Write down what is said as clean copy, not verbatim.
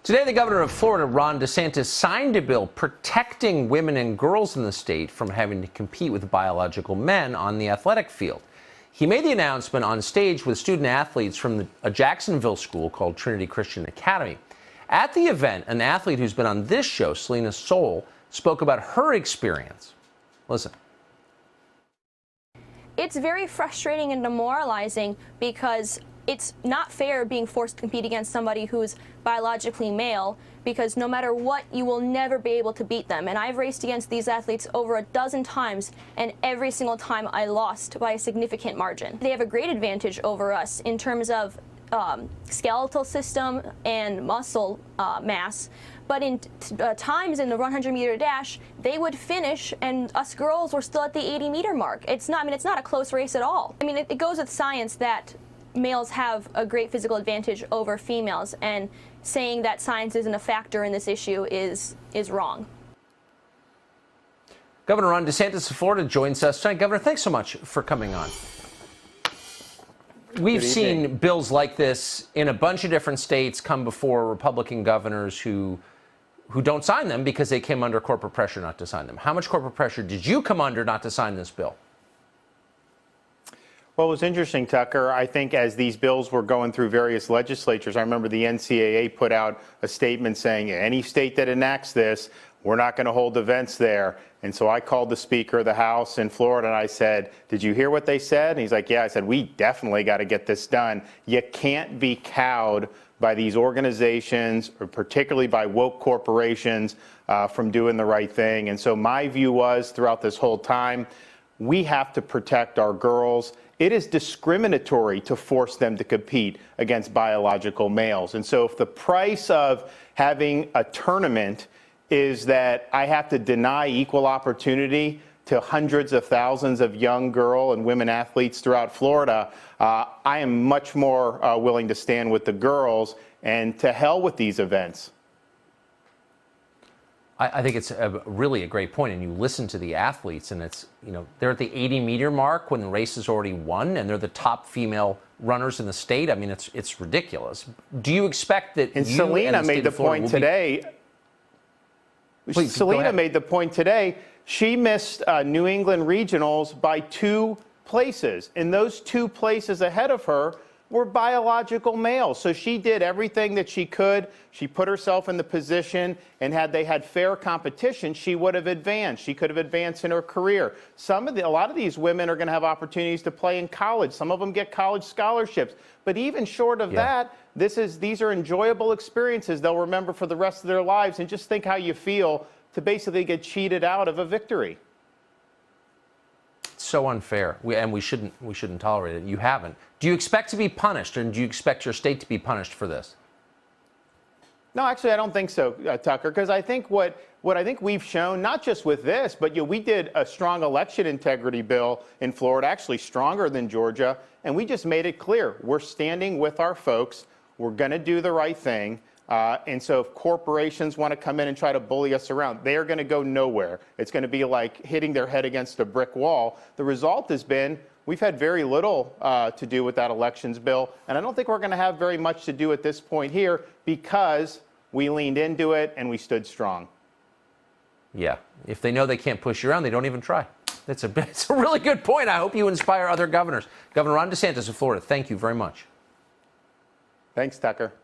Today, the governor of Florida, Ron DeSantis, signed a bill protecting women and girls in the state from having to compete with biological men on the athletic field. He made the announcement on stage with student athletes from a Jacksonville school called Trinity Christian Academy. At the event, an athlete who's been on this show, Selena Soul, spoke about her experience. Listen. It's very frustrating and demoralizing because it's not fair being forced to compete against somebody who's biologically male, because no matter what, you will never be able to beat them. And I've raced against these athletes over a dozen times, and every single time I lost by a significant margin. They have a great advantage over us in terms of skeletal system and muscle mass, but in times in the 100-meter dash, they would finish, and us girls were still at the 80-meter mark. It's not a close race at all. I mean, it goes with science that males have a great physical advantage over females, and saying that science isn't a factor in this issue is wrong. Governor Ron DeSantis of Florida joins us tonight. Governor, thanks so much for coming on. We've seen bills like this in a bunch of different states come before Republican governors who don't sign them because they came under corporate pressure not to sign them. How much corporate pressure did you come under not to sign this bill? Well, it was interesting, Tucker. I think as these bills were going through various legislatures, I remember the NCAA put out a statement saying any state that enacts this, we're not going to hold events there. And so I called the Speaker of the House in Florida and I said, did you hear what they said? And he's like, yeah. I said, we definitely got to get this done. You can't be cowed by these organizations, or particularly by woke corporations, from doing the right thing. And so my view was throughout this whole time, we have to protect our girls. It is discriminatory to force them to compete against biological males. And so if the price of having a tournament is that I have to deny equal opportunity to hundreds of thousands of young girl and women athletes throughout Florida, I am much more willing to stand with the girls, and to hell with these events. I think it's really a great point, and you listen to the athletes, and it's, they're at the 80-meter mark when the race is already won, and they're the top female runners in the state. I mean, it's ridiculous. Do you expect that? And Selena made the point today. Please, Selena made the point today. She missed New England regionals by 2 places, and those 2 places ahead of her were biological males. So she did everything that she could. She put herself in the position, and had they had fair competition, she would have advanced. She could have advanced in her career. A lot of these women are going to have opportunities to play in college. Some of them get college scholarships. But even short of that, these are enjoyable experiences they'll remember for the rest of their lives. And just think how you feel to basically get cheated out of a victory. So unfair, and we shouldn't tolerate it. You haven't. Do you expect to be punished, and do you expect your state to be punished for this? No, actually, I don't think so, Tucker, because I think what I think we've shown, not just with this, but we did a strong election integrity bill in Florida, actually stronger than Georgia, and we just made it clear we're standing with our folks. We're going to do the right thing. And so if corporations want to come in and try to bully us around, they are going to go nowhere. It's going to be like hitting their head against a brick wall. The result has been we've had very little to do with that elections bill, and I don't think we're going to have very much to do at this point here because we leaned into it and we stood strong. Yeah. If they know they can't push you around, they don't even try. It's a really good point. I hope you inspire other governors. Governor Ron DeSantis of Florida, thank you very much. Thanks, Tucker.